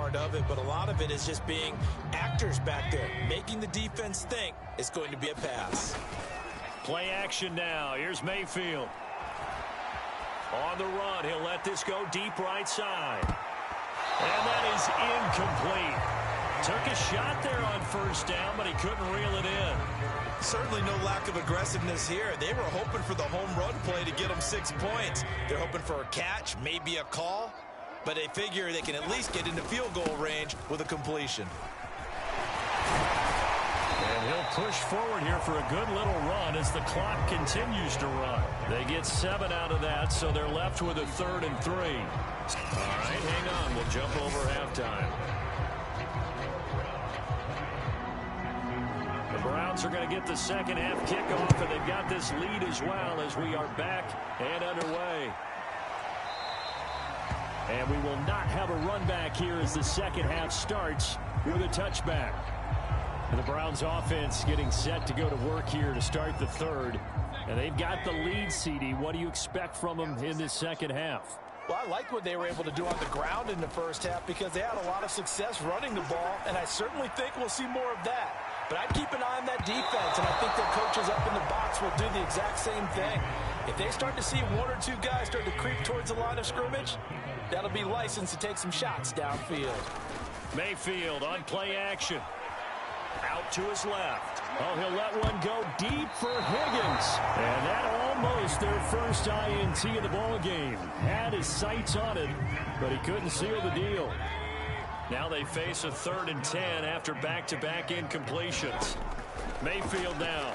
part of it, but a lot of it is just being actors back there, making the defense think it's going to be a pass. Play action now. Here's Mayfield. On the run, he'll let this go deep right side. And that is incomplete. Took a shot there on first down, but he couldn't reel it in. Certainly no lack of aggressiveness here. They were hoping for the home run play to get them 6 points. They're hoping for a catch, maybe a call, but they figure they can at least get into field goal range with a completion. And he'll push forward here for a good little run as the clock continues to run. They get 7 out of that, so they're left with a 3rd and 3. All right, hang on. We'll jump over halftime. The Browns are going to get the second half kickoff, and they've got this lead as well as we are back and underway. And we will not have a run back here as the second half starts with a touchback. And the Browns offense getting set to go to work here to start the third. And they've got the lead, CD. What do you expect from them in this second half? Well, I like what they were able to do on the ground in the first half because they had a lot of success running the ball, and I certainly think we'll see more of that. But I'd keep an eye on that defense, and I think their coaches up in the box will do the exact same thing. If they start to see 1 or 2 guys start to creep towards the line of scrimmage, that'll be licensed to take some shots downfield. Mayfield on play action. Out to his left. Oh, he'll let one go deep for Higgins. And that almost their first INT of the ball game. Had his sights on it, but he couldn't seal the deal. Now they face a 3rd and 10 after back-to-back incompletions. Mayfield now.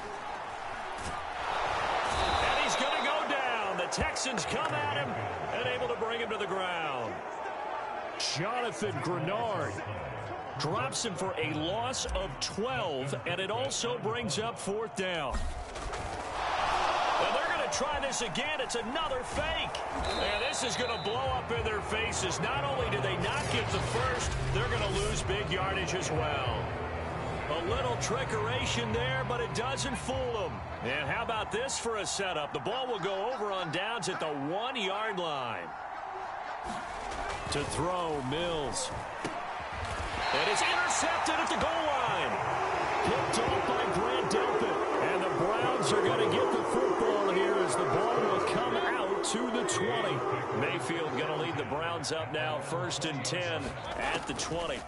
And he's going to go down. The Texans come at him and able to bring him to the ground. Jonathan Grenard drops him for a loss of 12, and it also brings up 4th down. And they're going to try this again. It's another fake. And this is going to blow up in their faces. Not only do they not get the first, they're going to lose big yardage as well. A little trickeration there, but it doesn't fool them. And how about this for a setup? The ball will go over on downs at the 1-yard line. To throw, Mills. And it's intercepted at the goal line. Picked off by Grant Delpit. And the Browns are going to get the football here as the ball will come out to the 20. Mayfield going to lead the Browns up now, 1st and 10 at the 20.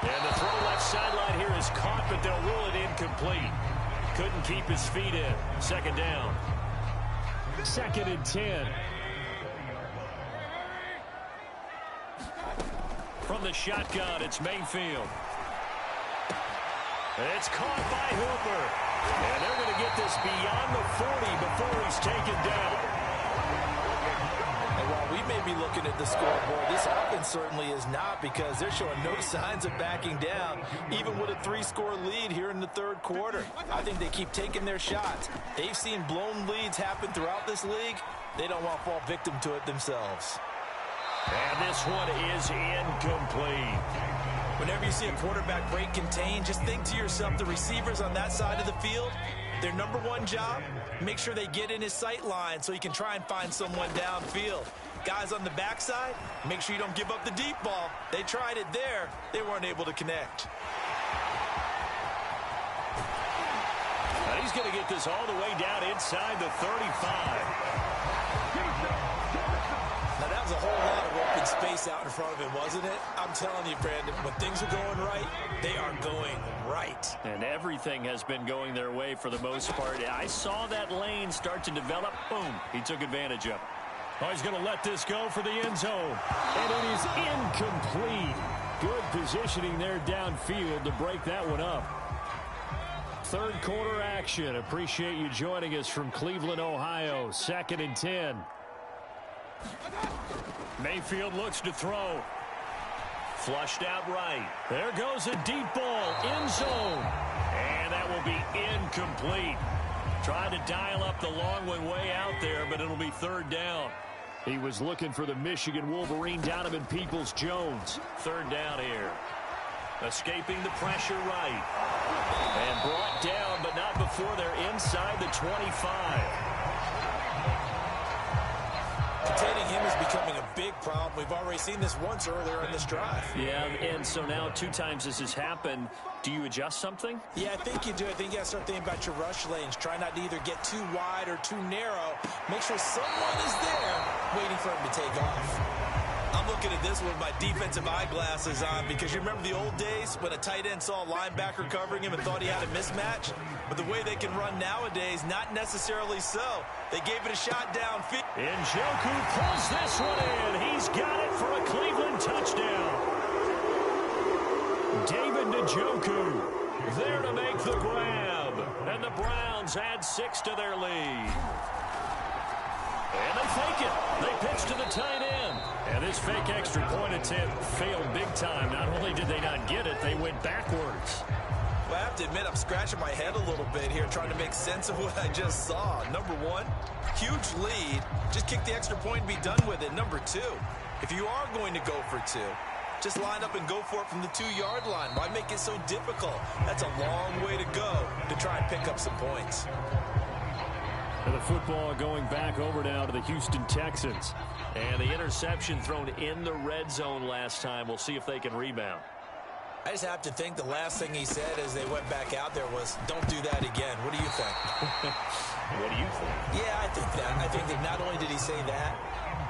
And the throw left sideline here is caught, but they'll rule it incomplete. Couldn't keep his feet in. 2nd down. 2nd and 10. From the shotgun, it's Mayfield. It's caught by Hooper. And they're going to get this beyond the 40 before he's taken down. And while we may be looking at the scoreboard, this offense certainly is not, because they're showing no signs of backing down, even with a 3-score lead here in the 3rd quarter. I think they keep taking their shots. They've seen blown leads happen throughout this league. They don't want to fall victim to it themselves. And this one is incomplete. Whenever you see a quarterback break contain, just think to yourself, the receivers on that side of the field, their number one job, make sure they get in his sight line so he can try and find someone downfield. Guys on the backside, make sure you don't give up the deep ball. They tried it there. They weren't able to connect. Now he's going to get this all the way down inside the 35. Now, that was a whole lot of open space out in front of him, wasn't it? I'm telling you, Brandon, when things are going right, they are going right. And everything has been going their way for the most part. I saw that lane start to develop. Boom. He took advantage of it. Oh, he's going to let this go for the end zone. And it is incomplete. Good positioning there downfield to break that one up. 3rd quarter action. Appreciate you joining us from Cleveland, Ohio. 2nd and 10. Mayfield looks to throw. Flushed out right. There goes a deep ball. End zone. And that will be incomplete. Tried to dial up the long one way out there, but it'll be 3rd down. He was looking for the Michigan Wolverine, Donovan Peoples-Jones. 3rd down here. Escaping the pressure right. And brought down, but not before they're inside the 25. Containing him is becoming a big problem. We've already seen this once earlier in this drive. Yeah, and so now 2 times this has happened. Do you adjust something? Yeah, I think you do. I think you got to start thinking about your rush lanes. Try not to either get too wide or too narrow. Make sure someone is there waiting for him to take off. I'm looking at this with my defensive eyeglasses on because you remember the old days when a tight end saw a linebacker covering him and thought he had a mismatch? But the way they can run nowadays, not necessarily so. They gave it a shot downfield. Njoku pulls this one in. He's got it for a Cleveland touchdown. David Njoku there to make the grab. And the Browns add 6 to their lead. And they fake it. They pitch to the tight end. And this fake extra point attempt failed big time. Not only did they not get it, they went backwards. Well, I have to admit, I'm scratching my head a little bit here trying to make sense of what I just saw. Number one, huge lead. Just kick the extra point and be done with it. Number two, if you are going to go for 2, just line up and go for it from the 2-yard line. Why make it so difficult? That's a long way to go to try and pick up some points. And the football going back over now to the Houston Texans. And the interception thrown in the red zone last time. We'll see if they can rebound. I just have to think the last thing he said as they went back out there was, don't do that again. What do you think? What do you think? Yeah, I think that. I think that not only did he say that,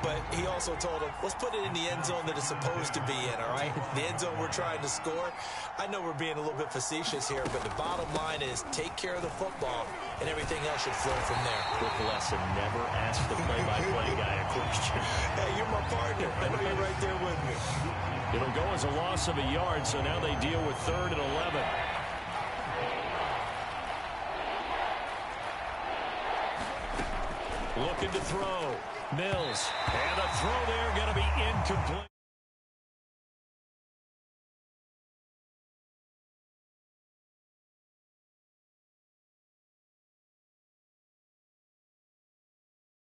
but he also told him, let's put it in the end zone that it's supposed to be in, all right? The end zone we're trying to score. I know we're being a little bit facetious here, but the bottom line is take care of the football, and everything else should flow from there. Quick lesson, never ask the play-by-play guy a question. Hey, you're my partner. I know you're right there with me. It'll go as a loss of a yard, so now they deal with 3rd and 11. Looking to throw. Mills. And a throw there going to be incomplete.